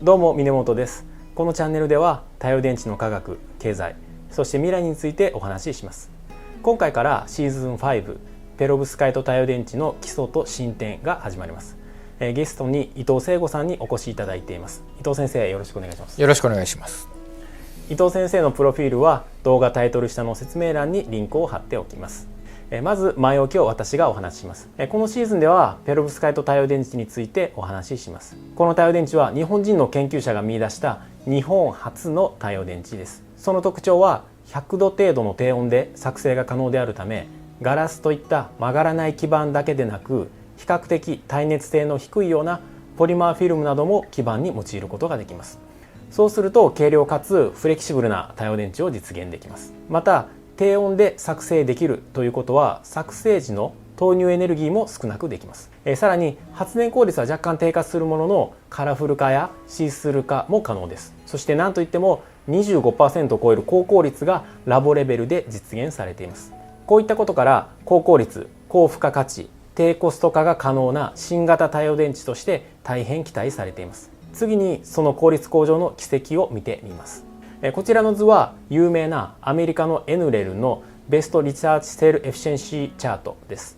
どうも峰本です。このチャンネルでは太陽電池の科学、経済、そして未来についてお話しします。今回からシーズン5ペロブスカイト太陽電池の基礎と進展が始まります。ゲストに伊藤聖吾さんにお越しいただいています。伊藤先生、よろしくお願いします。よろしくお願いします。伊藤先生のプロフィールは動画タイトル下の説明欄にリンクを貼っておきます。まず前置きを私がお話しします。このシーズンではペロブスカイト太陽電池についてお話しします。この太陽電池は日本人の研究者が見出した日本初の太陽電池です。その特徴は100度程度の低温で作成が可能であるため、ガラスといった曲がらない基板だけでなく、比較的耐熱性の低いようなポリマーフィルムなども基板に用いることができます。そうすると軽量かつフレキシブルな太陽電池を実現できます。また低温で作成できるということは、作成時の投入エネルギーも少なくできます。さらに発電効率は若干低下するものの、カラフル化やシースルー化も可能です。そして何といっても 25% を超える高効率がラボレベルで実現されています。こういったことから高効率、高付加価値、低コスト化が可能な新型太陽電池として大変期待されています。次にその効率向上の軌跡を見てみます。こちらの図は有名なアメリカのエヌレルのベストリサーチセルエフィシェンシーチャートです。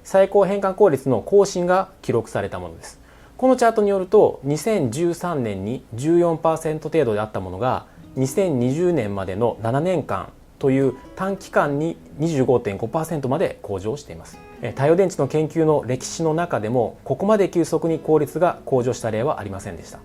最高変換効率の更新が記録されたものです。このチャートによると2013年に 14% 程度であったものが2020年までの7年間という短期間に 25.5% まで向上しています。太陽電池の研究の歴史の中でもここまで急速に効率が向上した例はありませんでした。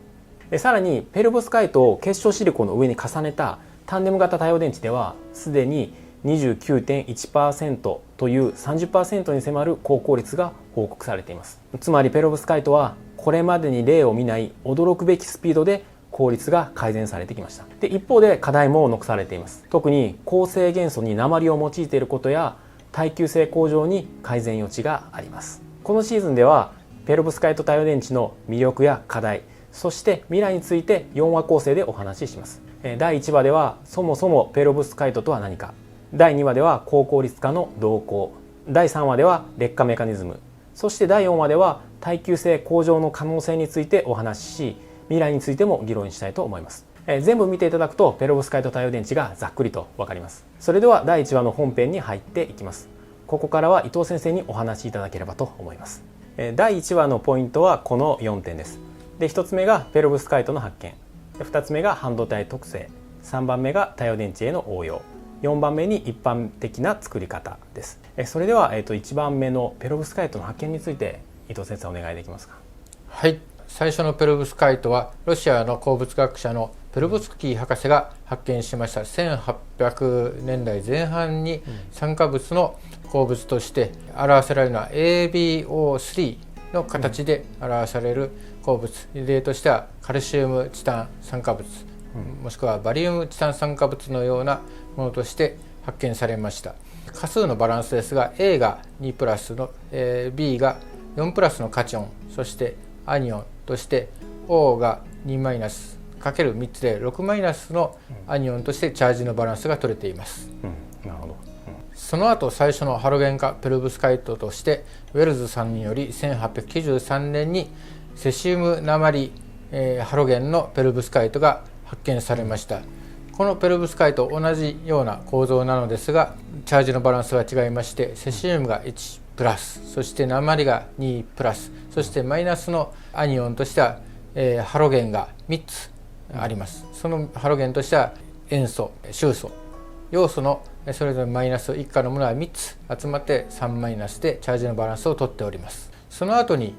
さらにペロブスカイトを結晶シリコンの上に重ねたタンデム型太陽電池ではすでに 29.1% という 30% に迫る高効率が報告されています。つまりペロブスカイトはこれまでに例を見ない驚くべきスピードで効率が改善されてきました。で、一方で課題も残されています。特に構成元素に鉛を用いていることや耐久性向上に改善余地があります。このシーズンではペロブスカイト太陽電池の魅力や課題、そして未来について4話構成でお話しします。第1話ではそもそもペロブスカイトとは何か、第2話では高効率化の動向、第3話では劣化メカニズム、そして第4話では耐久性向上の可能性についてお話しし、未来についても議論したいと思います。全部見ていただくとペロブスカイト太陽電池がざっくりと分かります。それでは第1話の本編に入っていきます。ここからは伊藤先生にお話しいただければと思います。第1話のポイントはこの4点です。で、1つ目がペロブスカイトの発見、2つ目が半導体特性、3番目が太陽電池への応用、4番目に一般的な作り方です。それでは、1番目のペロブスカイトの発見について伊藤先生お願いできますか。はい、最初のペロブスカイトはロシアの鉱物学者のペロブスキー博士が発見しました。1800年代前半に酸化物の鉱物として表せられるのは ABO3 の形で表される鉱物、例としてはカルシウムチタン酸化物、もしくはバリウムチタン酸化物のようなものとして発見されました。価数のバランスですが A が2プラスの、B が4プラスのカチオン、そしてアニオンとして O が2マイナスかける3つで6マイナスのアニオンとしてチャージのバランスが取れています。なるほど。その後最初のハロゲン化ペロブスカイトとしてウェルズさんにより1893年にセシウム鉛、ハロゲンのペロブスカイトが発見されました。このペロブスカイト同じような構造なのですがチャージのバランスが違いまして、セシウムが1プラス、そして鉛が2プラス、そしてマイナスのアニオンとしては、ハロゲンが3つあります。そのハロゲンとしては塩素、臭素、要素のそれぞれマイナス以下のものは3つ集まって3マイナスでチャージのバランスをとっております。その後に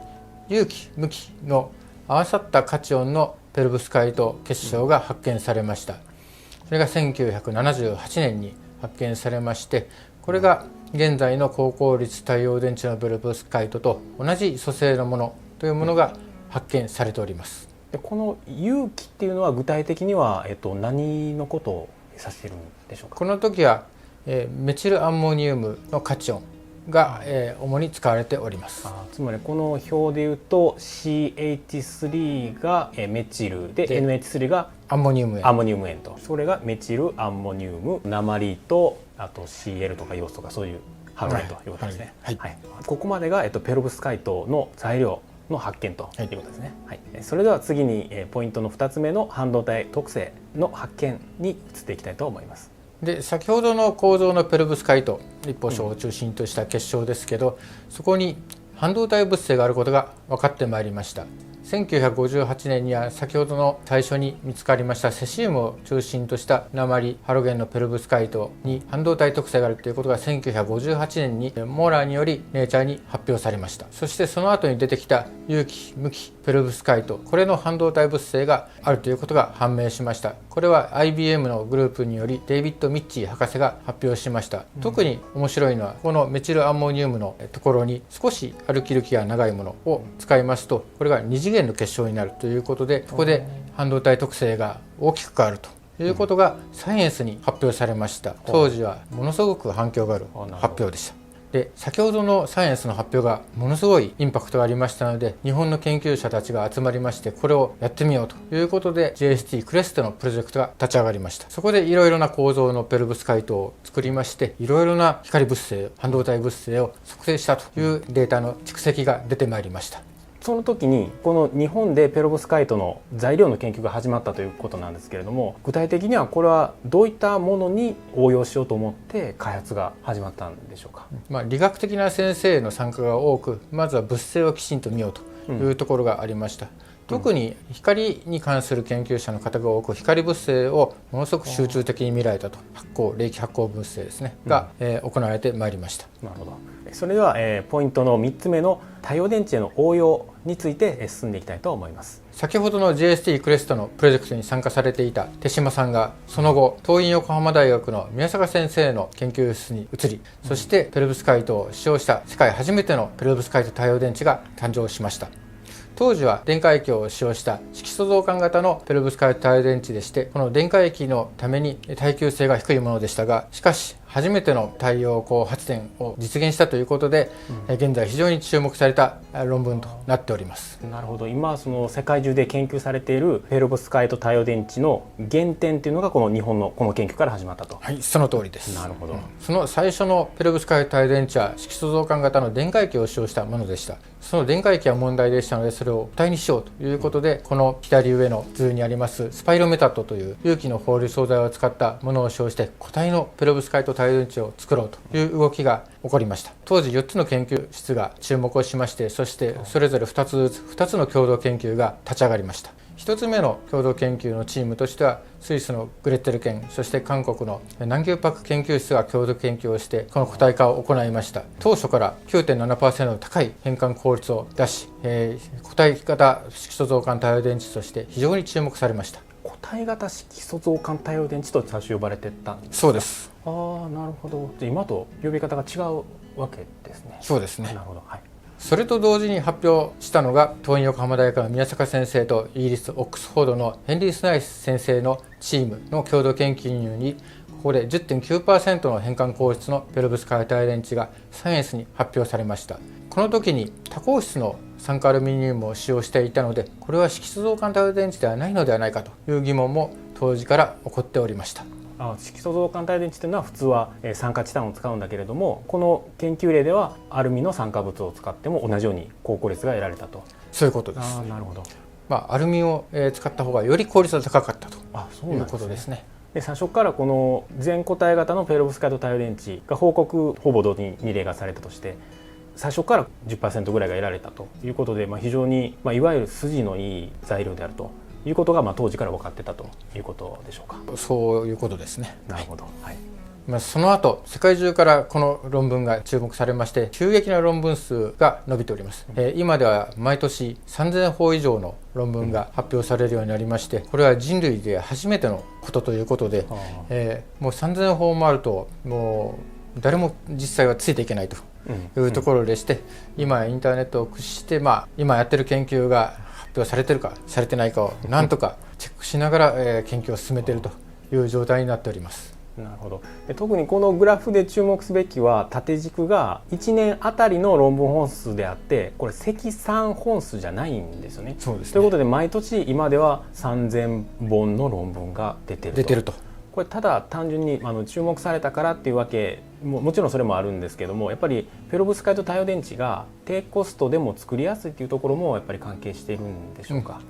有機無機の合わさったカチオンのペロブスカイト結晶が発見されました。それが1978年に発見されまして、これが現在の高効率太陽電池のペロブスカイトと同じ組成のものというものが発見されております。この有機っていうのは具体的には、何のことを指しているんでしょうか。この時は、メチルアンモニウムのカチオンが、主に使われております。つまりこの表でいうと CH3 がメチルで NH3 がアンモニウム塩と、それがメチルアンモニウム、鉛とあと Cl とか要素とかそういうハロゲンということですね。ここまでが、ペロブスカイトの材料の発見ということですね。はい、それでは次にポイントの2つ目の半導体特性の発見に移っていきたいと思います。で先ほどの構造のペロブスカイト立方晶を中心とした結晶ですけど、そこに半導体物性があることが分かってまいりました。1958年には先ほどの最初に見つかりましたセシウムを中心とした鉛ハロゲンのペロブスカイトに半導体特性があるということが1958年にモーラーによりネイチャーに発表されました。そしてその後に出てきた有機無機ペロブスカイト、これの半導体物性があるということが判明しました。これは IBM のグループによりデイビッド・ミッチー博士が発表しました。特に面白いのはこのメチルアンモニウムのところに少し歩き歴が長いものを使いますと、これが2次元の結晶になるということで、ここで半導体特性が大きく変わるということがサイエンスに発表されました。当時はものすごく反響がある発表でした。で先ほどのサイエンスの発表がものすごいインパクトがありましたので、日本の研究者たちが集まりまして、これをやってみようということで JST クレストのプロジェクトが立ち上がりました。そこでいろいろな構造のペロブスカイトを作りまして、いろいろな光物性半導体物性を測定したというデータの蓄積が出てまいりました。その時にこの日本でペロブスカイトの材料の研究が始まったということなんですけれども、具体的にはこれはどういったものに応用しようと思って開発が始まったんでしょうか。理学的な先生の参加が多く、まずは物性をきちんと見ようというところがありました。特に光に関する研究者の方が多く、光物性をものすごく集中的に見られたと、冷気発光物性ですねが、行われてまいりました。なるほど。それでは、ポイントの3つ目の太陽電池への応用について進んでいきたいと思います。先ほどの JST クレストのプロジェクトに参加されていた手島さんが、その後東院横浜大学の宮坂先生の研究室に移り、そしてペロブスカイトを使用した世界初めてのペロブスカイト太陽電池が誕生しました。当時は電解液を使用した色素増換型のペロブスカイト太陽電池でして、この電解液のために耐久性が低いものでしたが、しかし初めての太陽光発電を実現したということで、現在非常に注目された論文となっております。なるほど。今その世界中で研究されているペロブスカイト太陽電池の原点というのがこの日本のこの研究から始まったと。はい、その通りです。なるほど。その最初のペロブスカイト太陽電池は色素増換型の電解液を使用したものでした。その電解液は問題でしたので、それを固体にしようということで、この左上の図にありますスパイロメタットという有機の放流素材を使ったものを使用して固体のペロブスカイト太陽電池を作ろうという動きが起こりました。当時4つの研究室が注目をしまして、そしてそれぞれ2つの共同研究が立ち上がりました。1つ目の共同研究のチームとしては、スイスのグレッテル県、そして韓国の南極パク研究室が共同研究をしてこの固体化を行いました。当初から 9.7% の高い変換効率を出し、固体型色素増換太陽電池として非常に注目されました。固体型色素増換太陽電池と最初呼ばれてたんですか。そうです。ああ、なるほど。今と呼び方が違うわけですね。そうですね。なるほど。はい。それと同時に発表したのが、東院横浜大学の宮坂先生とイギリスオックスフォードのヘンリー・スナイス先生のチームの共同研究に、ここで 10.9% の変換効率のペロブスカイト太陽電池がサイエンスに発表されました。この時に多孔質の酸化アルミニウムを使用していたので、これは色素増換太陽電池ではないのではないかという疑問も当時から起こっておりました。色素増換太陽電池というのは普通は酸化チタンを使うんだけれども、この研究例ではアルミの酸化物を使っても同じように高効率が得られたと。そういうことです。なるほど。アルミを使った方がより効率が高かったということですね。で最初からこの全固体型のペロブスカイト太陽電池が報告ほぼ同時に2例がされたとして、最初から 10% ぐらいが得られたということで、非常に、いわゆる筋のいい材料であるということが、当時から分かってたということでしょうか。そういうことですね。なるほど。はい。その後世界中からこの論文が注目されまして、急激な論文数が伸びております。今では毎年3000本以上の論文が発表されるようになりまして、これは人類で初めてのことということで、もう3000本もあるともう誰も実際はついていけないというところでして、今インターネットを駆使して、今やってる研究が発表されてるかされてないかをなんとかチェックしながら研究を進めているという状態になっております。なるほど。特にこのグラフで注目すべきは、縦軸が1年あたりの論文本数であって、これ積算本数じゃないんですよね。そうですね。ということで毎年今では3000本の論文が出てるとこれただ単純に注目されたからっていうわけもちろんそれもあるんですけども、やっぱりペロブスカイト太陽電池が低コストでも作りやすいっていうところもやっぱり関係しているんでしょうか。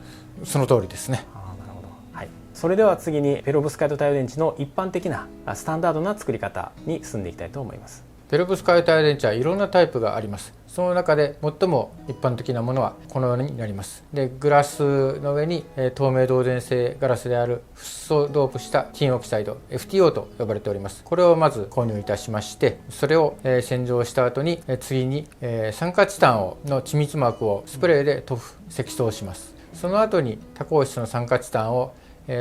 その通りですね。なるほど。はい。それでは次にペロブスカイト太陽電池の一般的なスタンダードな作り方に進んでいきたいと思います。ペロブスカイト太陽電池はいろんなタイプがあります。その中で最も一般的なものはこのようになります。で、グラスの上に透明導電性ガラスであるフッ素ドープした金オキサイド FTO と呼ばれております。これをまず購入いたしまして、それを洗浄した後に次に酸化チタンの緻密膜をスプレーで積層します。その後に多孔質の酸化チタンを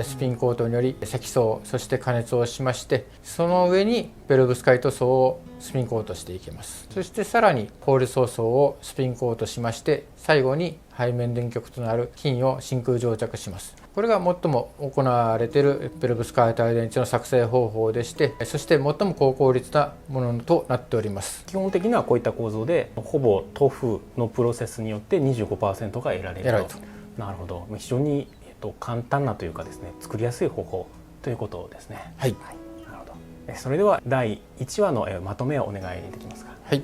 スピンコートにより積層、そして加熱をしまして、その上にペロブスカイト層をスピンコートしていきます。そしてさらに氷層層をスピンコートしまして、最後に背面電極となる金を真空蒸着します。これが最も行われているペロブスカイト太陽電池の作成方法でして、そして最も高効率なものとなっております。基本的にはこういった構造で、ほぼ塗布のプロセスによって 25% が得られると。なるほど。非常に簡単なというかですね、作りやすい方法ということですね。はい。なるほど。それでは第1話のまとめをお願いできますか。はい。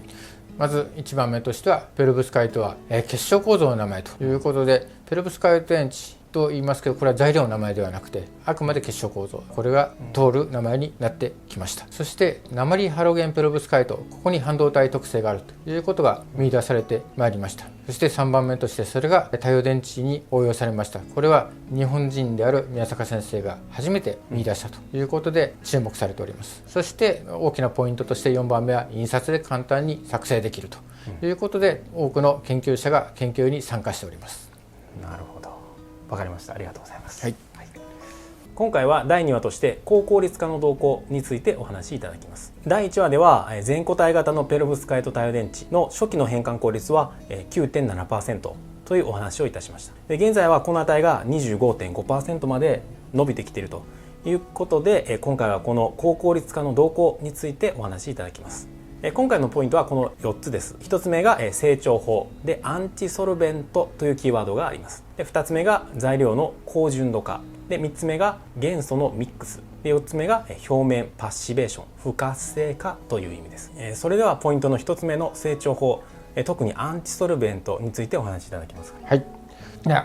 まず1番目としては、ペロブスカイトは結晶構造の名前ということで、ペロブスカイト電池と言いますけど、これは材料の名前ではなくて、あくまで結晶構造、これが通る名前になってきました。そして鉛ハロゲンペロブスカイト、ここに半導体特性があるということが見出されてまいりました。そして3番目として、それが太陽電池に応用されました。これは日本人である宮坂先生が初めて見出したということで注目されております。そして大きなポイントとして4番目は、印刷で簡単に作成できるということで、多くの研究者が研究に参加しております。なるほど、わかりました。ありがとうございます。はい。今回は第2話として高効率化の動向についてお話しいただきます。第1話では全固体型のペロブスカイト太陽電池の初期の変換効率は 9.7% というお話をいたしました。で、現在はこの値が 25.5% まで伸びてきているということで、今回はこの高効率化の動向についてお話しいただきます。今回のポイントはこの4つです。1つ目が成長法でアンチソルベントというキーワードがあります。で、2つ目が材料の高純度化で、3つ目が元素のミックスで、4つ目が表面パッシベーション不活性化という意味です。それではポイントの1つ目の成長法、特にアンチソルベントについてお話しいただけますか。はい。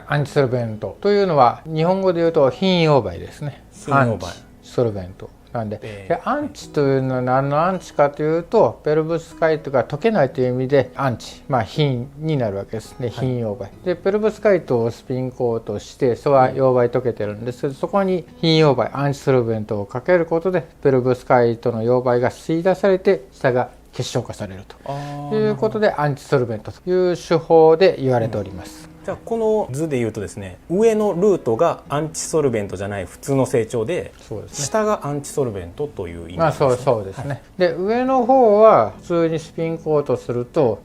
アンチソルベントというのは日本語で言うと品溶媒ですね。品溶媒、アンチソルベントなんで、アンチというのは何のアンチかというと、ペロブスカイトが溶けないという意味でアンチ、品になるわけですね。品溶媒で、ペロブスカイトをスピンコートして、それは溶媒溶けてるんですけど、そこに品溶媒アンチソルベントをかけることで、ペロブスカイトの溶媒が吸い出されて下が結晶化されるということで、アンチソルベントという手法で言われております。じゃあこの図でいうとですね、上のルートがアンチソルベントじゃない普通の成長で、そうですね、下がアンチソルベントという意味ですね。そうですね。はい、で、上の方は普通にスピンコートすると、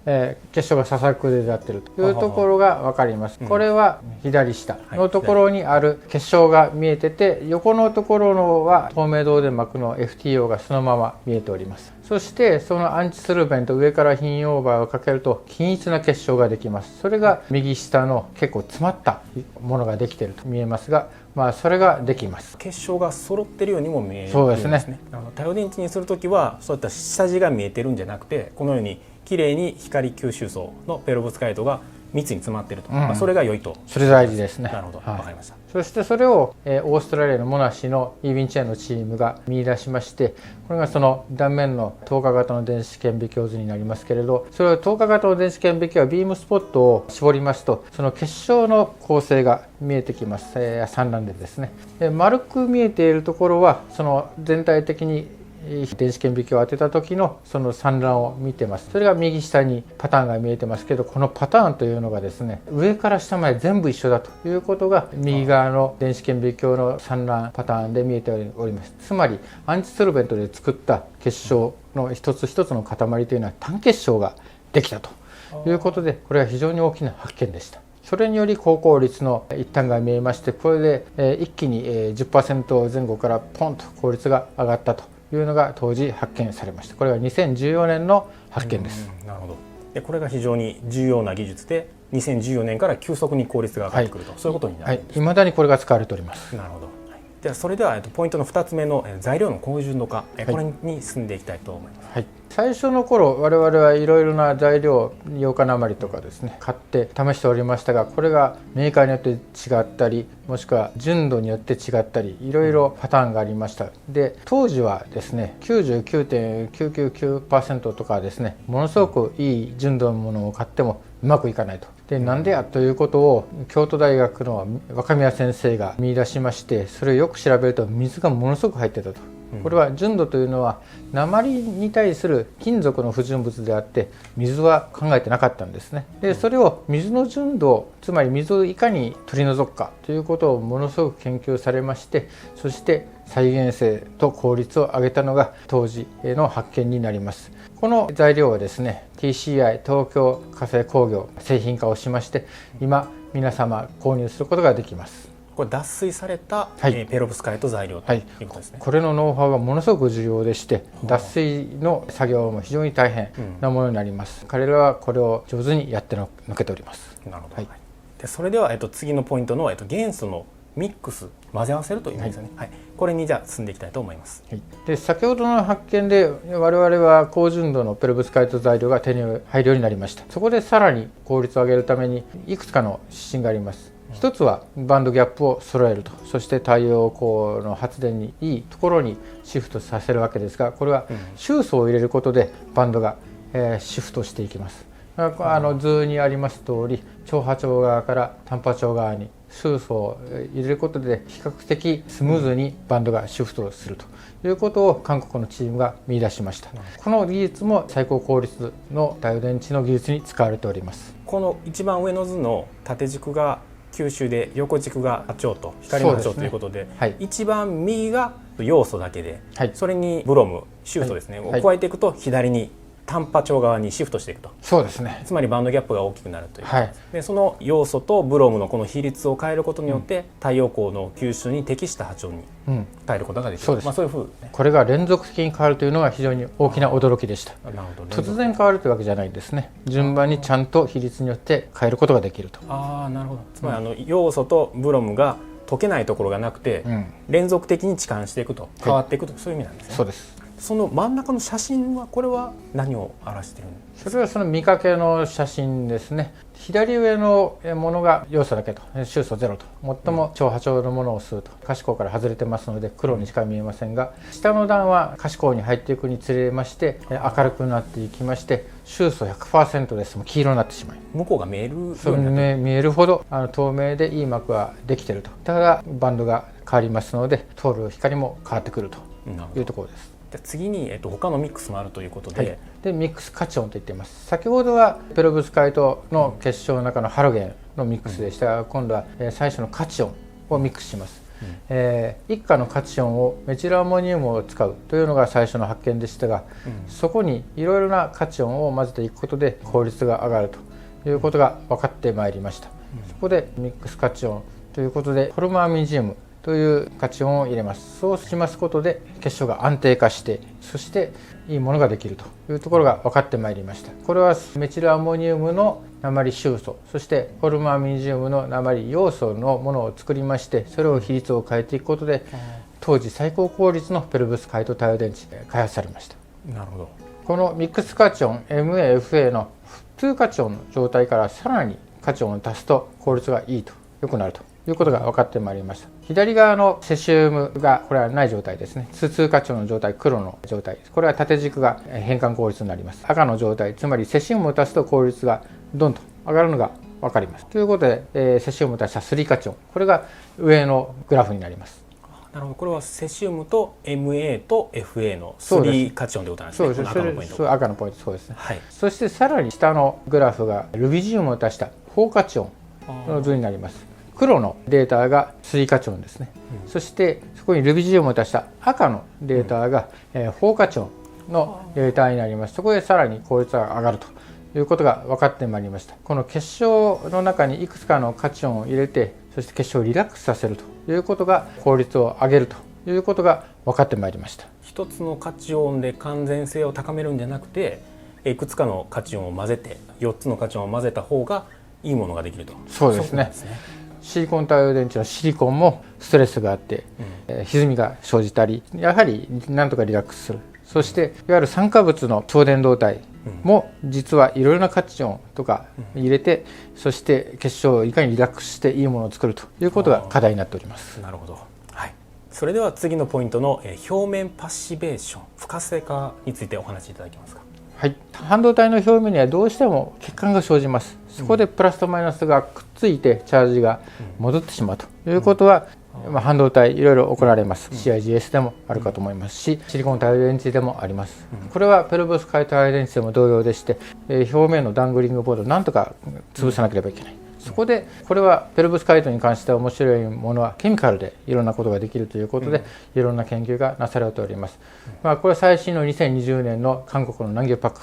結晶がささくれ立っているというところが分かります。これは左下のところにある結晶が見えてて、横のところのは透明導電膜の FTO がそのまま見えております。そしてそのアンチソルベント、上から品溶媒をかけると均一な結晶ができます。それが右下の結構詰まったものができていると見えますが、それができます。結晶が揃っているようにも見えるんですね。そうですね。太陽電池にするときはそういった下地が見えてるんじゃなくて、このようにきれいに光吸収層のペロブスカイトが密に詰まっていると、それが良いと。それ大事ですね。なるほど、わかりました。そしてそれをオーストラリアのモナシのイービンチェーンのチームが見出しまして、これがその断面の透過型の電子顕微鏡図になりますけれど、それを透過型の電子顕微鏡ビームスポットを絞りますと、その結晶の構成が見えてきます。散乱でですね。で、丸く見えているところはその全体的に電子顕微鏡を当てた時のその散乱を見てます。それが右下にパターンが見えてますけど、このパターンというのがですね、上から下まで全部一緒だということが右側の電子顕微鏡の散乱パターンで見えております。つまりアンチソルベントで作った結晶の一つ一つの塊というのは単結晶ができたということで、これは非常に大きな発見でした。それにより高効率の一端が見えまして、これで一気に 10% 前後からポンと効率が上がったというのが当時発見されました。これは2014年の発見です。なるほど。で、これが非常に重要な技術で、2014年から急速に効率が上がってくると、そういうことになるんです。未だにこれが使われております。なるほど。じゃあそれではポイントの2つ目の材料の高純度化、これに進んでいきたいと思います。はい、最初の頃我々はいろいろな材料、ヨウ化鉛とかですね買って試しておりましたが、これがメーカーによって違ったり、もしくは純度によって違ったり、いろいろパターンがありました。で当時はですね 99.999% とかですね、ものすごくいい純度のものを買ってもうまくいかないと。でなんでやということを京都大学の若宮先生が見出しまして、それをよく調べると水がものすごく入ってたと。これは純度というのは鉛に対する金属の不純物であって、水は考えてなかったんですね。でそれを水の純度、つまり水をいかに取り除くかということをものすごく研究されまして、そして再現性と効率を上げたのが当時の発見になります。この材料はですね TCI 東京化成工業製品化をしまして、今皆様購入することができます。これ脱水された、ペロブスカイト材料ということですね。これのノウハウがものすごく重要でして、脱水の作業も非常に大変なものになります。彼らはこれを上手にやってのけております。なるほど。でそれでは、次のポイントの、元素のミックス、混ぜ合わせるという意味ですよね。これにじゃあ進んでいきたいと思います。で先ほどの発見で我々は高純度のペロブスカイト材料が手に入るようになりました。そこでさらに効率を上げるためにいくつかの指針があります。一つはバンドギャップを揃えると、そして太陽光の発電にいいところにシフトさせるわけですが、これは周層を入れることでバンドがシフトしていきます。図にあります通り、長波長側から短波長側に周層を入れることで比較的スムーズにバンドがシフトするということを韓国のチームが見出しました。この技術も最高効率の太陽電池の技術に使われております。この一番上の図の縦軸が吸収で横軸が波長と光の波長ということで、一番右が要素だけで、それにブロム、シフトですね、を加えていくと左に短波長側にシフトしていくと。そうですね。つまりバンドギャップが大きくなるという、でその要素とブロムのこの比率を変えることによって、太陽光の吸収に適した波長に変えることができる。そういうふう、これが連続的に変わるというのが非常に大きな驚きでした。突然変わるというわけじゃないんですね。順番にちゃんと比率によって変えることができると。なるほど。つまり要素とブロムが溶けないところがなくて、連続的に置換していくと、変わっていくと、そういう意味なんですね。そうです。その真ん中の写真はこれは何を表しているんですか？それはその見かけの写真ですね。左上のものが要素だけと、周素ゼロと、最も超波長のものを吸うと、可視光から外れてますので黒にしか見えませんが、下の段は可視光に入っていくにつれまして明るくなっていきまして、周素 100% です。もう黄色になってしまい、向こうが見えるようになっている、見えるほど透明でいい膜ができていると。ただバンドが変わりますので、通る光も変わってくるというところです。次に、他のミックスもあるということで、でミックスカチオンと言っています。先ほどはペロブスカイトの結晶の中のハロゲンのミックスでしたが、今度は最初のカチオンをミックスします。一価のカチオンをメチルアンモニウムを使うというのが最初の発見でしたが、そこにいろいろなカチオンを混ぜていくことで効率が上がるということが分かってまいりました。そこでミックスカチオンということでホルムアミジウムというカチオンを入れます。そうしますことで結晶が安定化して、そしていいものができるというところが分かってまいりました。これはメチルアンモニウムの鉛周素、そしてホルムアミジウムの鉛要素のものを作りまして、それを比率を変えていくことで当時最高効率のペロブスカイト太陽電池開発されました。なるほど。このミックスカチオン MAFA の普通カチオンの状態からさらにカチオンを足すと効率がいいと、良くなるということが分かってまいりました。左側のセシウムがこれはない状態ですね。通カチオンの状態、黒の状態、これは縦軸が変換効率になります。赤の状態、つまりセシウムを足すと効率がどんと上がるのが分かります。ということで、セシウムを足した3カチオン、これが上のグラフになります。なるほど。これはセシウムと MA と FA の3カチオンということなんですね。そうです。赤のポイント。赤のポイント、そうですね。そしてさらに下のグラフがルビジウムを足した4カチオンの図になります。黒のデータが3カチオンですね。そしてそこにルビジウムを足した赤のデータが4カチオンのデータになります。そこでさらに効率が上がるということが分かってまいりました。この結晶の中にいくつかのカチオンを入れて、そして結晶をリラックスさせるということが効率を上げるということが分かってまいりました。一つのカチオンで完全性を高めるんじゃなくて、いくつかのカチオンを混ぜて4つのカチオンを混ぜた方がいいものができると。そうですね。シリコン太陽電池のシリコンもストレスがあって、歪みが生じたり、やはりなんとかリラックスする。そしていわゆる酸化物の超電導体も実はいろいろなカチオンとか入れて、そして結晶をいかにリラックスしていいものを作るということが課題になっております。なるほど。はい。それでは次のポイントの表面パッシベーション、不活性化についてお話しいただけますか。はい、半導体の表面にはどうしても欠陥が生じます。そこでプラスとマイナスがくっついてチャージが戻ってしまうということは、半導体いろいろ行われます。CIGS でもあるかと思いますし、シリコン太陽電池でもあります。これはペロブスカイト太陽電池でも同様でして、表面のダングリングボードをなんとか潰さなければいけない。そこでこれはペロブスカイトに関して面白いものはケミカルでいろんなことができるということで、いろんな研究がなされております。これは最新の2020年の韓国の南京パック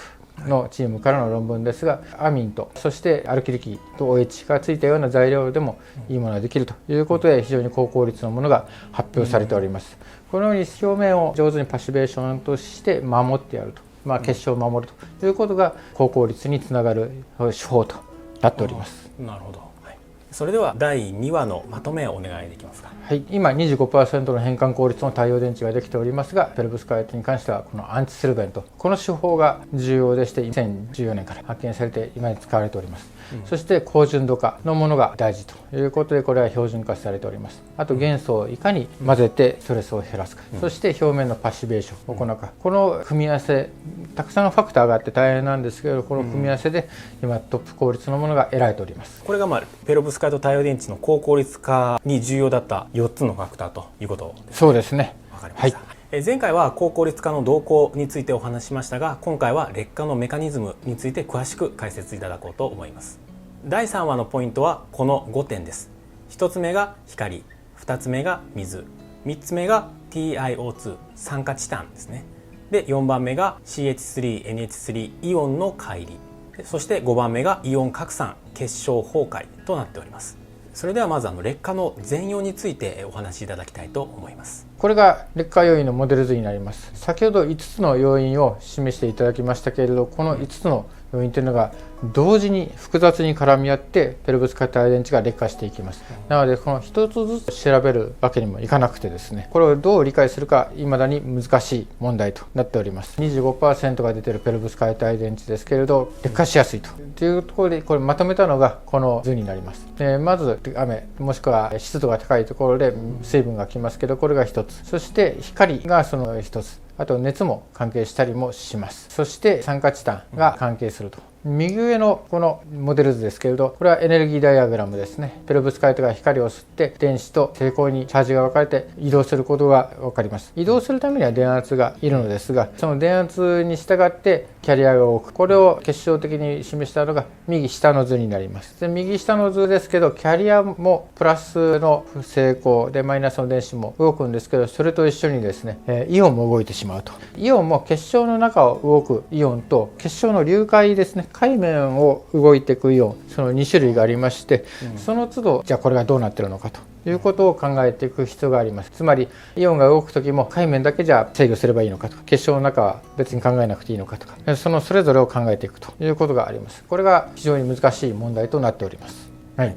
のチームからの論文ですが、アミンとそしてアルキル基と OH がついたような材料でもいいものができるということで、非常に高効率のものが発表されております。このように表面を上手にパッシベーションとして守ってやると、結晶を守るということが高効率につながる手法となっております。なるほど。はい、それでは第2話のまとめをお願いできますか。はい、今 25% の変換効率の太陽電池ができておりますが、ペロブスカイトに関してはこのアンチセルベント、この手法が重要でして、2014年から発見されて今に使われております。そして高純度化のものが大事ということで、これは標準化されております。あと元素をいかに混ぜてストレスを減らすか、そして表面のパッシベーションを行うか、この組み合わせ、たくさんのファクターがあって大変なんですけど、この組み合わせで今トップ効率のものが得られております。これがペロブスカイト太陽電池の高効率化に重要だった4つのファクターということですね。そうですね。わかりました。はい、前回は高効率化の動向についてお話ししましたが、今回は劣化のメカニズムについて詳しく解説いただこうと思います。第3話のポイントはこの5点です。1つ目が光、2つ目が水、3つ目が TiO2 酸化チタンですね。で4番目が CH3NH3 イオンの乖離、そして5番目がイオン拡散結晶崩壊となっております。それではまず劣化の全容についてお話しいただきたいと思います。これが劣化要因のモデル図になります。先ほど5つの要因を示していただきましたけれど、この5つの要因というのが同時に複雑に絡み合ってペロブスカイト太陽電池が劣化していきます。なのでこの一つずつ調べるわけにもいかなくてですね、これをどう理解するか未だに難しい問題となっております。 25% が出ているペロブスカイト太陽電池ですけれど、劣化しやすいというところで、これまとめたのがこの図になります。まず雨もしくは湿度が高いところで水分がきますけど、これが1つ、そして光がその1つ、あと熱も関係したりもします。そして酸化チタンが関係すると。右上のこのモデル図ですけれど、これはエネルギーダイアグラムですね。ペロブスカイトが光を吸って電子と平行にチャージが分かれて移動することが分かります。移動するためには電圧がいるのですが、その電圧に従ってキャリアが多く、これを結晶的に示したのが右下の図になります。で右下の図ですけど、キャリアもプラスの成功でマイナスの電子も動くんですけど、それと一緒にですね、イオンも動いてしまうと。イオンも結晶の中を動くイオンと結晶の流界ですね、界面を動いていくイオン、その2種類がありまして、その都度じゃあこれがどうなっているのかということを考えていく必要があります。つまりイオンが動く時も界面だけじゃ制御すればいいのかとか、結晶の中は別に考えなくていいのかとか、それぞれを考えていくということがあります。これが非常に難しい問題となっております。はい。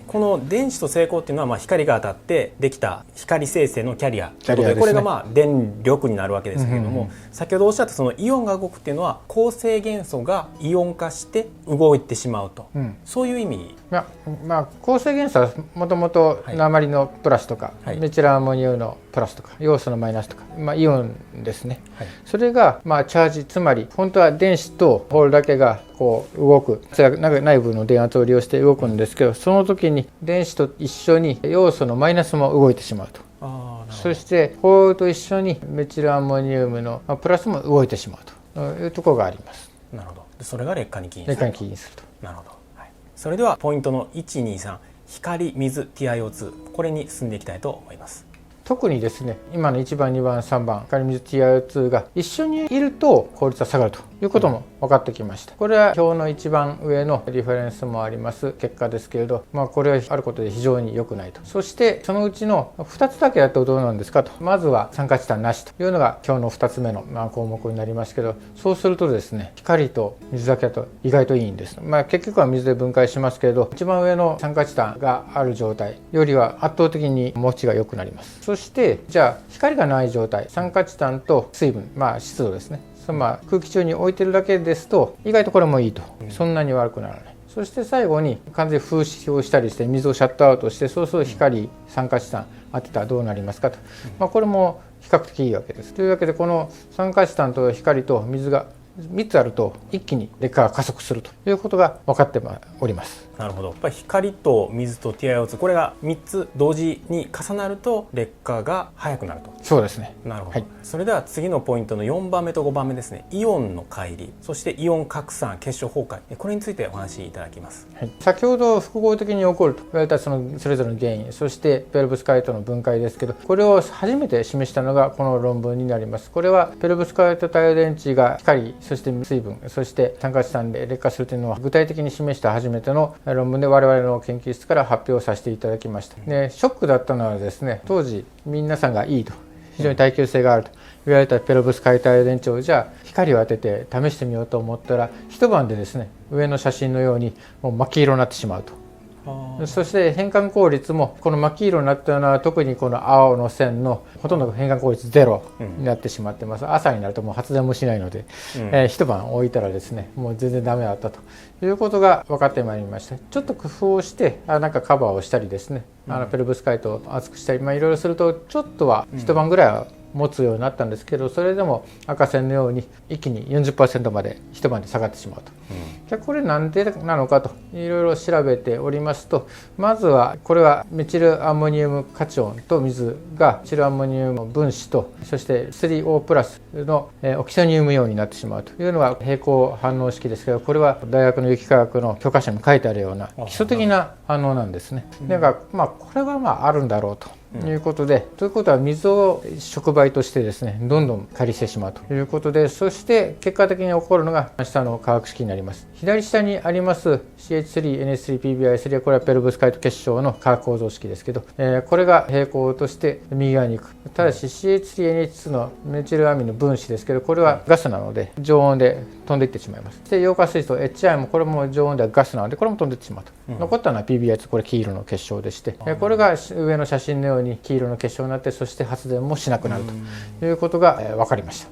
この電子と正孔っていうのは光が当たってできた光生成のキャリアということで、これが電力になるわけですけれども、先ほどおっしゃったそのイオンが動くっていうのは構成元素がイオン化して動いてしまうと、そういう意味。構成元素はもともと鉛のプラスとか、メチルアンモニウムのプラスとか要素のマイナスとか、イオンですね。それがチャージ、つまり本当は電子とホールだけがこう動く、内部の電圧を利用して動くんですけど、その時に電子と一緒に要素のマイナスも動いてしまうと。そしてホールと一緒にメチルアンモニウムのプラスも動いてしまうというところがあります。なるほど。それが劣化に起因する。劣化に起因すると。なるほど。はい、それではポイントの1、2、3、光、水、TiO2、これに進んでいきたいと思います。特にですね、今の1番、2番、3番、光、水、TiO2 が一緒にいると効率は下がるということも分かってきました。これは表の一番上のリファレンスもあります結果ですけれど、これはあることで非常に良くないと。そしてそのうちの2つだけやるとどうなんですかと。まずは酸化チタンなしというのが今日の2つ目の項目になりますけど、そうするとですね、光と水だけだと意外といいんです。結局は水で分解しますけれど、一番上の酸化チタンがある状態よりは圧倒的に持ちが良くなります。そしてじゃあ光がない状態、酸化チタンと水分、湿度ですね、空気中に置いてるだけですと意外とこれもいいと、そんなに悪くならない。そして最後に完全に風刺をしたりして水をシャットアウトして、そうすると光、酸化チタン当てたらどうなりますかと、これも比較的いいわけです。というわけでこの酸化チタンと光と水が3つあると一気に劣化が加速するということが分かっております。なるほど。やっぱり光と水と TiO2、これが3つ同時に重なると劣化が早くなると。そうですね。なるほど、それでは次のポイントの4番目と5番目ですね。イオンの乖離、そしてイオン拡散、結晶崩壊、これについてお話しいただきます。先ほど複合的に起こると言われたそれぞれの原因、そしてペロブスカイトの分解ですけど、これを初めて示したのがこの論文になります。これはペロブスカイト太陽電池が光、そして水分、そして酸化チタンで劣化するというのを具体的に示した初めての論文で、我々の研究室から発表させていただきました。でショックだったのはですね、当時皆さんがいいと、非常に耐久性があると言われたペロブスカイト太陽電池をじゃあ光を当てて試してみようと思ったら、一晩でですね、上の写真のようにもう真っ黄色になってしまうと。そして変換効率もこの真っ黄色になったのは特にこの青の線のほとんど変換効率ゼロになってしまってます。朝になるともう発電もしないので、一晩置いたらですね、もう全然ダメだったということが分かってまいりました。ちょっと工夫をしてなんかカバーをしたりですね、ペロブスカイトを厚くしたり、いろいろするとちょっとは一晩ぐらいは持つようになったんですけど、それでも赤線のように一気に 40% まで一晩で下がってしまうと。じゃあこれなんでなのかといろいろ調べておりますと、まずはこれはメチルアンモニウムカチオンと水がメチルアンモニウム分子と、そして 3O プラスのオキシニウムイオンになってしまうというのが平行反応式ですけど、これは大学の有機化学の教科書に書いてあるような基礎的な反応なんですね。だからこれはあるんだろうということで、ということは水を触媒としてですね、どんどん乖離してしまうということで、そして結果的に起こるのが下の化学式になります。左下にあります CH3NH3PBI3 はこれはペロブスカイト結晶の化学構造式ですけど、これが平行として右側に行く。ただし CH3NH2 のメチルアミンの分子ですけど、これはガスなので常温で飛んでいってしまいます。で硫化水素 HI もこれも常温ではガスなのでこれも飛んでいってしまうと、残ったのは PBI2、これ黄色の結晶でして、これが上の写真のように黄色の結晶になって、そして発電もしなくなるということが分かりました。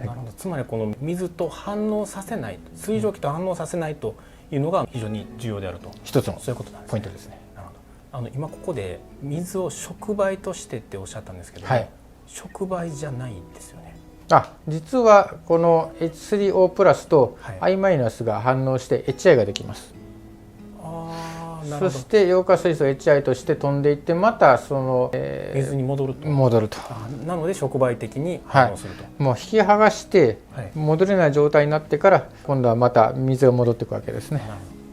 なるほど。つまりこの水と反応させない、水蒸気と反応させないというのが非常に重要であると、一つのそういうことなんですね。ポイントですね。なるほど。今ここで水を触媒としてっておっしゃったんですけど、触媒じゃないんですよね。実はこの H3O プラスと I マイナスが反応して HI ができます。そして硫化水素 HI として飛んでいって、またその、水に戻ると。なので触媒的に反応すると。もう引き剥がして戻れない状態になってから今度はまた水が戻っていくわけですね。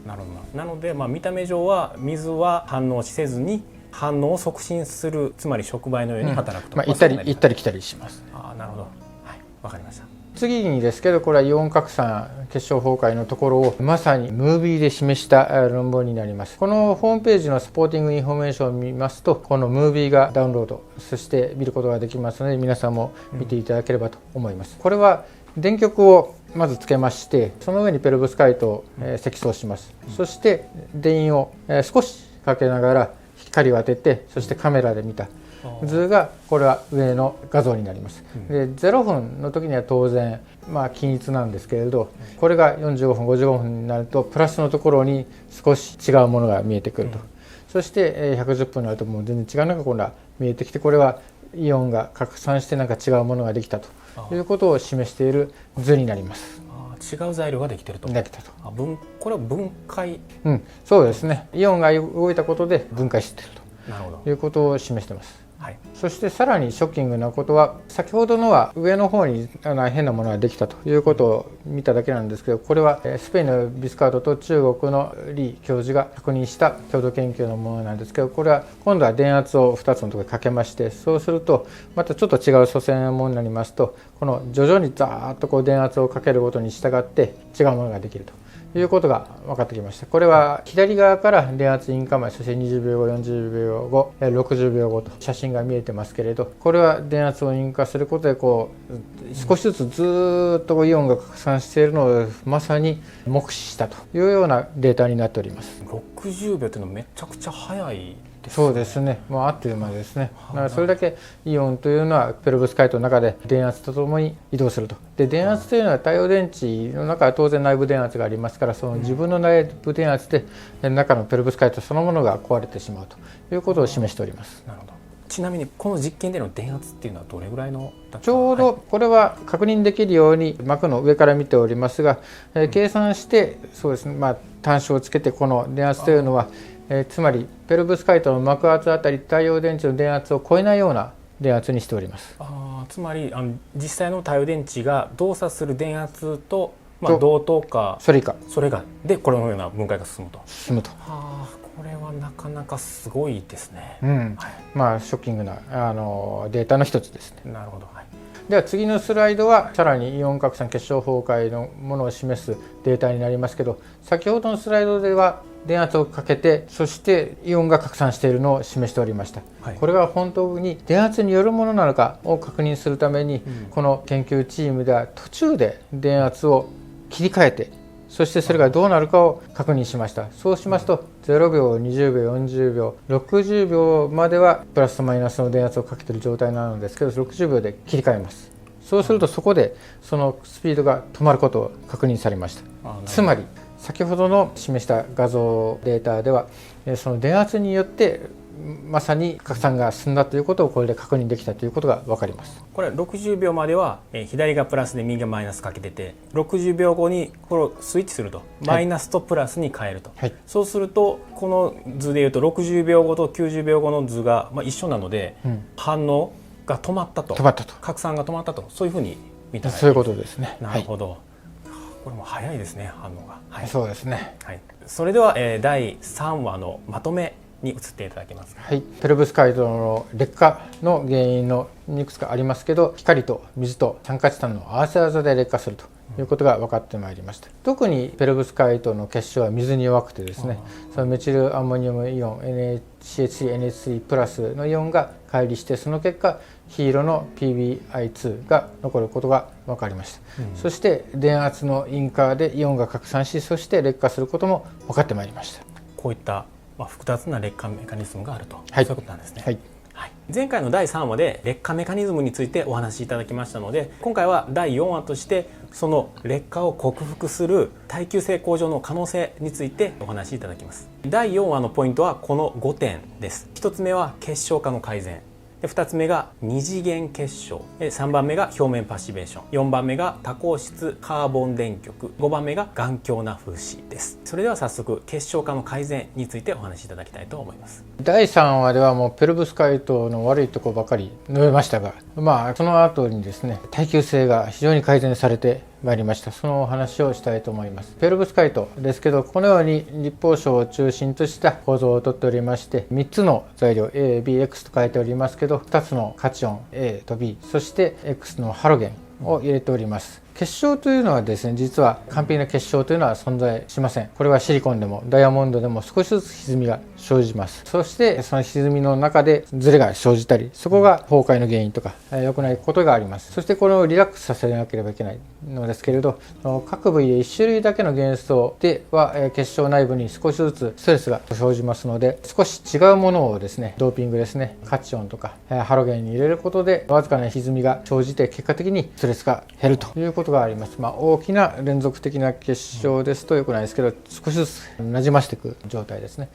なるほど。なので、見た目上は水は反応せずに反応を促進する、つまり触媒のように働くと。行ったり来たりします。なるほど。わかりました。次にですけど、これはイオン拡散結晶崩壊のところをまさにムービーで示した論文になります。このホームページのサポーティングインフォメーションを見ますと、このムービーがダウンロード、そして見ることができますので、皆さんも見ていただければと思います。これは電極をまずつけまして、その上にペロブスカイトを積層します。そして電位を少しかけながら光を当てて、そしてカメラで見た図がこれは上の画像になります。で0分の時には当然均一なんですけれど、これが45分55分になるとプラスのところに少し違うものが見えてくると、そして110分になるともう全然違うのが今度は見えてきて、これはイオンが拡散してなんか違うものができたということを示している図になります。違う材料ができていると。できたと。これは分解。そうですね。イオンが動いたことで分解しているということを示しています。はい、そしてさらにショッキングなことは、先ほどのは上の方に変なものができたということを見ただけなんですけど、これはスペインのビスカートと中国の李教授が確認した共同研究のものなんですけど、これは今度は電圧を2つのところにかけまして、そうするとまたちょっと違う組成のものになりますと、この徐々にザーッとこう電圧をかけることに従って違うものができるということが分かってきました。これは左側から電圧引火前、そして20秒後、40秒後、60秒後と写真が見えてますけれど、これは電圧を引火することでこう少しずつずっとイオンが拡散しているのをまさに目視したというようなデータになっております。60秒というのはめちゃくちゃ早いですね。そうですね、もうあっという間ですね。だからそれだけイオンというのはペロブスカイトの中で電圧とともに移動すると。で、電圧というのは太陽電池の中は当然内部電圧がありますから、その自分の内部電圧で中のペロブスカイトそのものが壊れてしまうということを示しております。なるほど。ちなみにこの実験での電圧っていうのはどれぐらいのちょうどこれは確認できるように膜の上から見ておりますが、計算してそうですね、端子をつけてこの電圧というのはつまりペロブスカイトの膜圧あたり太陽電池の電圧を超えないような電圧にしております。つまり実際の太陽電池が動作する電圧と、同等かそれ以下でこのような分解が進むと。これはなかなかすごいですね。ショッキングなデータの一つですね。なるほど。では次のスライドはさらにイオン拡散結晶崩壊のものを示すデータになりますけど、先ほどのスライドでは電圧をかけてそしてイオンが拡散しているのを示しておりました。これが本当に電圧によるものなのかを確認するために、この研究チームでは途中で電圧を切り替えて、そしてそれがどうなるかを確認しました。そうしますと0秒、20秒、40秒、60秒まではプラスとマイナスの電圧をかけている状態なのですけど、60秒で切り替えます。そうするとそこでそのスピードが止まることを確認されました。つまり先ほどの示した画像データではその電圧によってまさに拡散が進んだということをこれで確認できたということが分かります。これ60秒までは左がプラスで右がマイナスかけてて、60秒後にこれをスイッチするとマイナスとプラスに変えると、そうするとこの図でいうと60秒後と90秒後の図が一緒なので、反応が止まったと、拡散が止まったと、そういうふうに見たらいい。そういうことですね。なるほど。これも早いですね、反応が。そうですね。それでは第3話のまとめに移っていただけますか。ペロブスカイトの劣化の原因のいくつかありますけど、光と水と酸化チタンの合わせ技で劣化するということが分かってまいりました。特にペロブスカイトの結晶は水に弱くてですね、そのメチルアンモニウムイオン CH3NH3 プラスのイオンが乖離して、その結果黄色の PBI2 が残ることが分かりました。そして電圧の引火でイオンが拡散し、そして劣化することも分かってまいりました。こういった複雑な劣化メカニズムがあると、そういうことなんですね。前回の第3話で劣化メカニズムについてお話しいただきましたので、今回は第4話としてその劣化を克服する耐久性向上の可能性についてお話しいただきます。第4話のポイントはこの5点です。1つ目は結晶化の改善、2つ目が二次元結晶、3番目が表面パッシベーション、4番目が多孔質カーボン電極、5番目が頑強な風刺です。それでは早速結晶化の改善についてお話しいただきたいと思います。第3話ではもうペロブスカイトの悪いところばかり述べましたが、その後にですね、耐久性が非常に改善されてまいりました。そのお話をしたいと思います。ペロブスカイトですけど、このように立方晶を中心とした構造をとっておりまして、3つの材料 A、B、X と書いておりますけど、2つのカチオン A と B、そして X のハロゲンを入れております。結晶というのはですね、実は完璧な結晶というのは存在しません。これはシリコンでもダイヤモンドでも少しずつ歪みが生じます。そしてその歪みの中でズレが生じたり、そこが崩壊の原因とか良くないことがあります。そしてこれをリラックスさせなければいけないのですけれど、各部位で1種類だけの元素では結晶内部に少しずつストレスが生じますので、少し違うものをですね、ドーピングですね、カチオンとかハロゲンに入れることでわずかな歪みが生じて、結果的にストレスが減るということがあります。大きな連続的な結晶ですと良くないですけど、少しずつなじませていく状態ですね。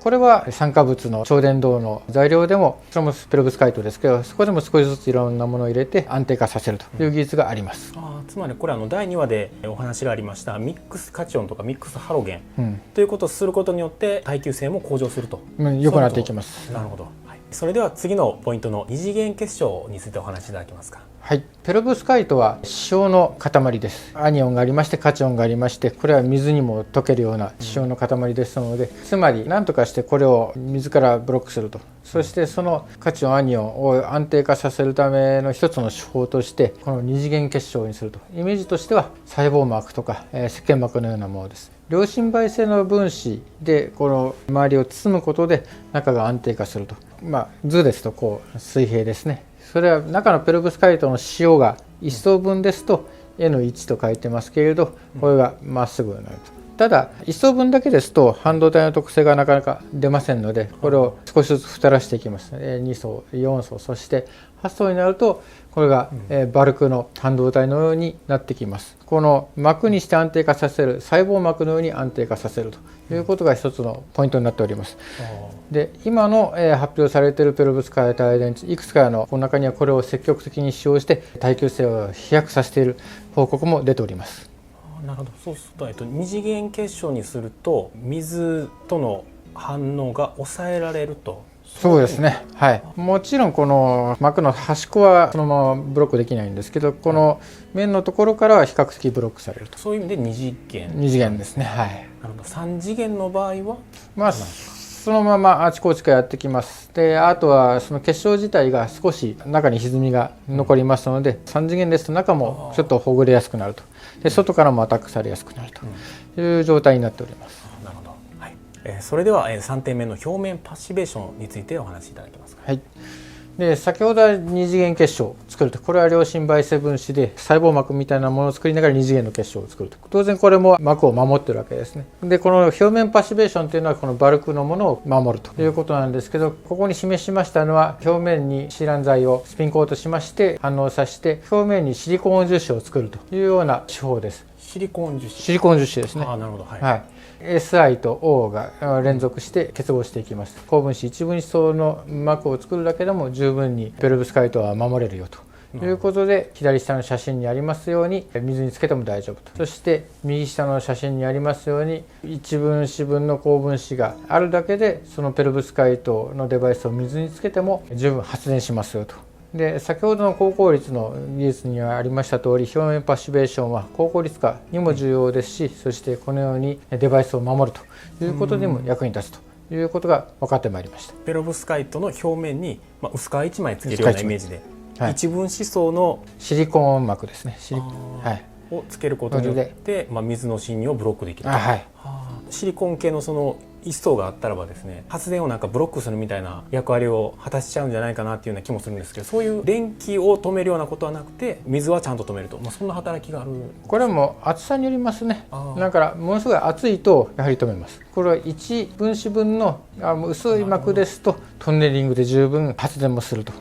これは酸化物の超電導の材料でも、それもペロブスカイトですけど、そこでも少しずついろんなものを入れて安定化させるという技術があります。つまりこれ第2話でお話がありましたミックスカチオンとかミックスハロゲン、ということをすることによって耐久性も向上すると、良くなっていきます。なるほど。それでは次のポイントの二次元結晶についてお話しいただけますか。はい、ペロブスカイトは塩の塊です。アニオンがありましてカチオンがありまして、これは水にも溶けるような塩の塊ですので、つまり何とかしてこれを水からブロックすると、そしてそのカチオンアニオンを安定化させるための一つの手法としてこの二次元結晶にすると、イメージとしては細胞膜とか石鹸膜のようなものです。両心媒性の分子でこの周りを包むことで中が安定化すると、図ですとこう水平ですね。それは中のペロブスカイトの塩が1層分ですと N1 と書いてますけれど、これがまっすぐになると。ただ1層分だけですと半導体の特性がなかなか出ませんので、これを少しずつ太らしていきます。2層4層そして8層になるとこれがバルクの半導体のようになってきます。この膜にして安定化させる、細胞膜のように安定化させるということが一つのポイントになっております。で今の発表されているペロブスカイト帯電池、いくつかのこの中にはこれを積極的に使用して耐久性を飛躍させている報告も出ております。なるほど。そうすると、二次元結晶にすると水との反応が抑えられると。そうですね、はい、もちろんこの膜の端っこはそのままブロックできないんですけど、この面のところからは比較的ブロックされると。そういう意味で二次元。二次元ですね。はい。なるほど。三次元の場合はそのままあちこちからやってきます。であとはその結晶自体が少し中に歪みが残りますので、3次元ですと中もちょっとほぐれやすくなると。で外からもアタックされやすくなるという状態になっております。なるほど。はい。それでは3点目の表面パッシベーションについてお話しいただけますか。はい。で先ほどは二次元結晶を作ると、これは両心媒性分子で細胞膜みたいなものを作りながら二次元の結晶を作ると、当然これも膜を守ってるわけですね。でこの表面パッシベーションというのはこのバルクのものを守るということなんですけど、ここに示しましたのは表面にシーラン剤をスピンコートしまして反応させて表面にシリコーン樹脂を作るというような手法です。シリコーン樹脂。シリコーン樹脂ですね。なるほど。はい。はい。Si と O が連続して結合していきます。高分子一分子層の膜を作るだけでも十分にペロブスカイトは守れるよということで、左下の写真にありますように水につけても大丈夫と。そして右下の写真にありますように1分子分の高分子があるだけでそのペロブスカイトのデバイスを水につけても十分発電しますよと。で先ほどの高効率の技術にはありました通り、表面パッシベーションは高効率化にも重要ですし、そしてこのようにデバイスを守るということにも役に立つということが分かってまいりました。ペロブスカイトの表面に、薄皮1枚つけるようなイメージで、はい、一分子層のシリコーン膜ですね。はい、をつけることによって、水の侵入をブロックできると。はい、シリコン系のその一層があったらばですね、発電をなんかブロックするみたいな役割を果たしちゃうんじゃないかなっていうような気もするんですけど、そういう電気を止めるようなことはなくて水はちゃんと止めると、そんな働きがある。これはもう厚さによりますね。だからものすごい厚いとやはり止めます。これは1分子分の薄い膜ですとトンネリングで十分発電もすると。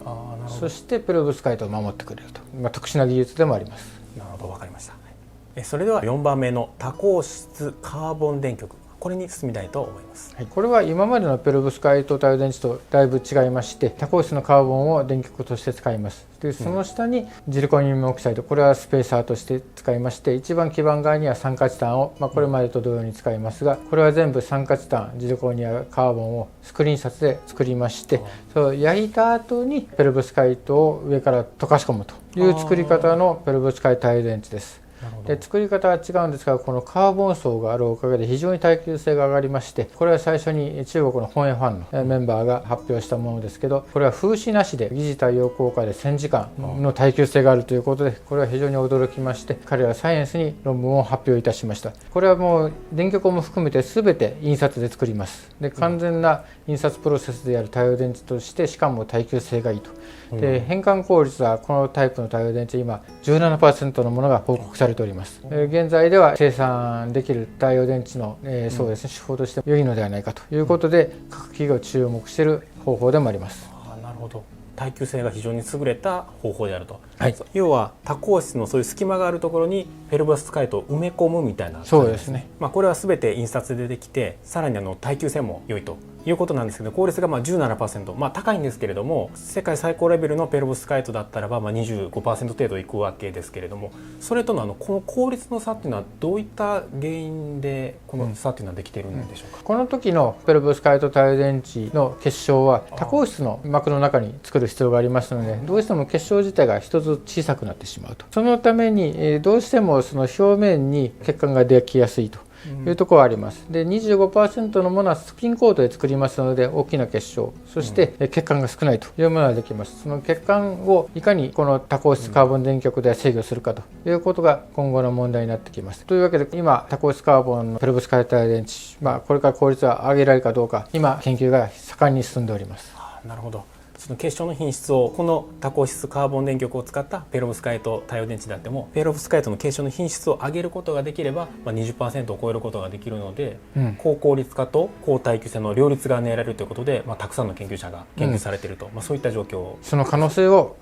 そしてペロブスカイトを守ってくれると、特殊な技術でもあります。なるほど、分かりました。それでは4番目の多孔質カーボン電極、これに進みたいと思います。はい、これは今までのペロブスカイト太陽電池とだいぶ違いまして、多孔質のカーボンを電極として使います。でその下にジルコニウムオキサイド、これはスペーサーとして使いまして、一番基板側には酸化チタンを、これまでと同様に使いますが、これは全部酸化チタン、ジルコニアカーボンをスクリーン札で作りまして、そう焼いた後にペロブスカイトを上から溶かし込むという作り方のペロブスカイト太陽電池です。で作り方は違うんですが、このカーボン層があるおかげで非常に耐久性が上がりまして、これは最初に中国の本営ファンのメンバーが発表したものですけど、これは風刺なしで疑似太陽効果で1000時間の耐久性があるということで、これは非常に驚きまして、彼らはサイエンスに論文を発表いたしました。これはもう電極も含めて全て印刷で作ります。で完全な印刷プロセスである太陽電池として、しかも耐久性がいいと。で変換効率はこのタイプの太陽電池、今 17% のものが報告されております。現在では生産できる太陽電池の、そうですね、手法として良いのではないかということで、各企業注目している方法でもあります。なるほど。耐久性が非常に優れた方法であると、はい、要は多孔質のそういう隙間があるところにペロブスカイトを埋め込むみたいな。そうですね。これは全て印刷でできて、さらに耐久性も良いということなんですけど、効率が17%、高いんですけれども、世界最高レベルのペロブスカイトだったらば25% 程度いくわけですけれども、それとのこの効率の差っていうのはどういった原因でこの差っていうのはできているんでしょうか。この時のペロブスカイト太陽電池の結晶は多孔質の膜の中に作る必要がありますので、どうしても結晶自体が一つ小さくなってしまうと。そのためにどうしてもその表面に血管ができやすいというところがあります。で 25% のものはスピンコートで作りますので大きな結晶、そして血管が少ないというものができます。その血管をいかにこの多孔質カーボン電極で制御するかということが今後の問題になってきます。というわけで今多孔質カーボンのペロブスカイト太陽電池、これから効率は上げられるかどうか今研究が盛んに進んでおります。なるほど。その結晶の品質をこの多孔質カーボン電極を使ったペロブスカイト太陽電池であっても、ペロブスカイトの結晶の品質を上げることができれば、20% を超えることができるので、高効率化と高耐久性の両立が狙えられるということで、たくさんの研究者が研究されていると、そういった状況、その可能性を、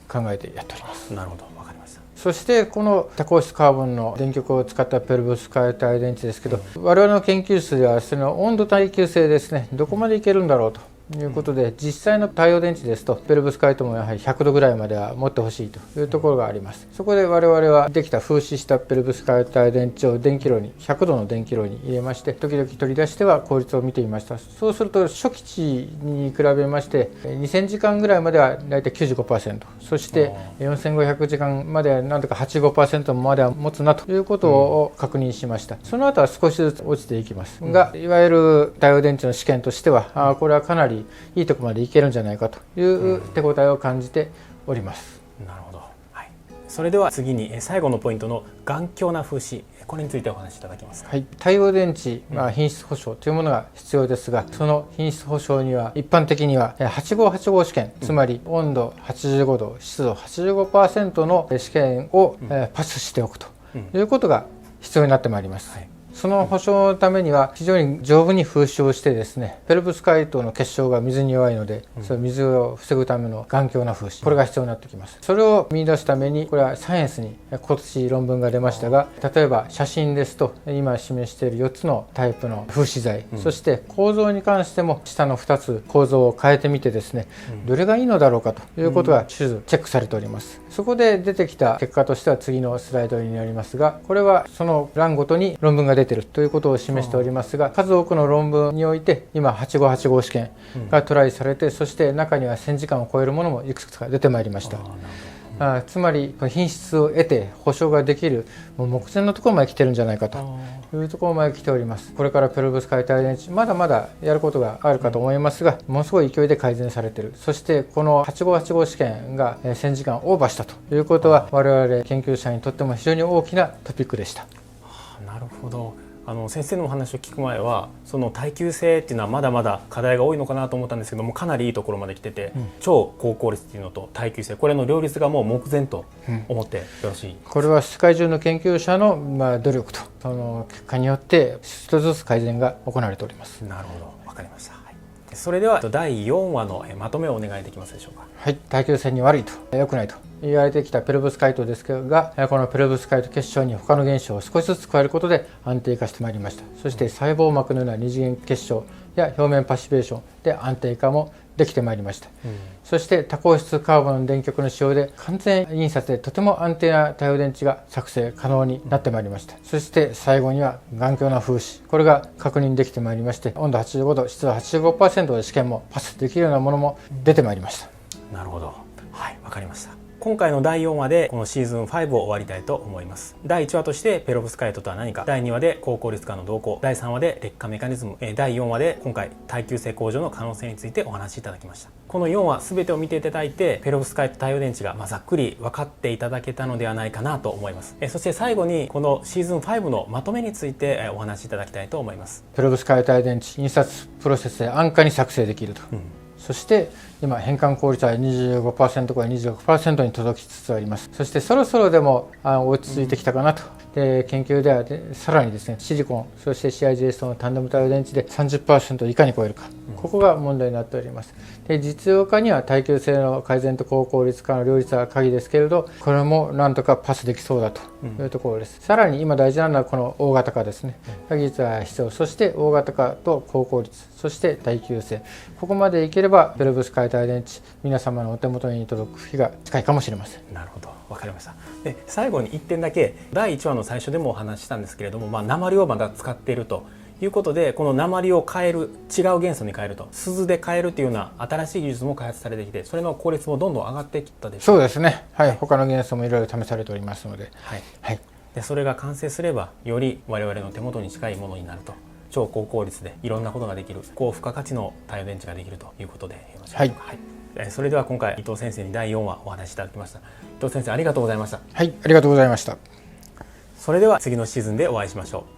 考えてやっております。なるほど、わかりました。そしてこの多孔質カーボンの電極を使ったペロブスカイト太陽電池ですけど、我々の研究室ではその温度耐久性ですね、どこまでいけるんだろうということで、実際の太陽電池ですとペロブスカイトもやはり100度ぐらいまでは持ってほしいというところがあります。そこで我々はできた風刺したペロブスカイト太陽電池を電気炉に100度の電気炉に入れまして、時々取り出しては効率を見ていました。そうすると初期値に比べまして2000時間ぐらいまではだいたい 95%、 そして4500時間まではなんとか 85% までは持つなということを確認しました。その後は少しずつ落ちていきますが、いわゆる太陽電池の試験としてはこれはかなりいいところまでいけるんじゃないかという手応えを感じております。なるほど、それでは次に最後のポイントの頑強な風刺、これについてお話しいただけますか。太陽電池、品質保証というものが必要ですが、その品質保証には一般的には8585試験、つまり温度85度、湿度 85% の試験をパスしておくということが必要になってまいります。その保証のためには非常に丈夫に風刺をしてですね、ペロブスカイトの結晶が水に弱いので、その水を防ぐための頑強な風刺、これが必要になってきます。それを見出すために、これはサイエンスに今年論文が出ましたが、例えば写真ですと今示している4つのタイプの風刺剤、そして構造に関しても下の2つ構造を変えてみてですね、どれがいいのだろうかということがチェックされております。そこで出てきた結果としては次のスライドになりますが、これはその欄ごとに論文が出ているということを示しておりますが、数多くの論文において今8585試験がトライされて、そして中には1000時間を超えるものもいくつか出てまいりました。つまり品質を得て保証ができる目前のところまで来てるんじゃないかというところまで来ております。これからペロブスカイト太陽電池まだまだやることがあるかと思いますが、ものすごい勢いで改善されている。そしてこの8585試験が1000時間オーバーしたということは、我々研究者にとっても非常に大きなトピックでした。なるほど。先生のお話を聞く前はその耐久性っていうのはまだまだ課題が多いのかなと思ったんですけども、かなりいいところまで来てて、超高効率っていうのと耐久性、これの両立がもう目前と思ってよろしい、これは世界中の研究者の努力とその結果によって一つずつ改善が行われております。なるほど、わかりました。それでは第4話のまとめをお願いできますでしょうか。耐久性に悪いと、良くないと言われてきたペロブスカイトですが、このペロブスカイト結晶に他の原子を少しずつ加えることで安定化してまいりました。そして細胞膜のような二次元結晶や表面パシベーションで安定化もできてまいりました。そして多孔質カーボンの電極の使用で完全印刷でとても安定な太陽電池が作成可能になってまいりました。そして最後には頑強な風刺、これが確認できてまいりまして、温度85度、湿度 85% で試験もパスできるようなものも出てまいりました。なるほど、わかりました。今回の第4話でこのシーズン5を終わりたいと思います。第1話としてペロブスカイトとは何か、第2話で高効率化の動向、第3話で劣化メカニズム、第4話で今回耐久性向上の可能性についてお話しいただきました。この4話全てを見ていただいて、ペロブスカイト太陽電池がざっくり分かっていただけたのではないかなと思います。そして最後にこのシーズン5のまとめについてお話しいただきたいと思います。ペロブスカイト太陽電池印刷プロセスで安価に作成できると、そして今変換効率は 25% から 26% に届きつつあります。そしてそろそろでも落ち着いてきたかなと。で研究ではさらにですね、シリコンそして CIGS とのタンデム太陽電池で 30% をいかに超えるか、ここが問題になっております。で実用化には耐久性の改善と高効率化の両立が鍵ですけれど、これもなんとかパスできそうだというところです。さらに今大事なのはこの大型化ですね。技術が必要、そして大型化と高効率、そして耐久性、ここまでいければペロブスカイト電池皆様のお手元に届く日が近いかもしれません。なるほど、わかりました。で最後に1点だけ、第1話の最初でもお話ししたんですけれども、鉛をまだ使っているということで、この鉛を変える、違う元素に変えると、鈴で変えるというような新しい技術も開発されてきて、それの効率もどんどん上がってきたでしょうか。そうですね、はい、他の元素もいろいろ試されておりますので、はいはい、でそれが完成すればより我々の手元に近いものになると、超高効率でいろんなことができる、高付加価値の太陽電池ができるということでよろしいでしょうか。はい、それでは今回伊藤先生に第4話お話しいただきました。伊藤先生ありがとうございました。はい、ありがとうございました。それでは次のシーズンでお会いしましょう。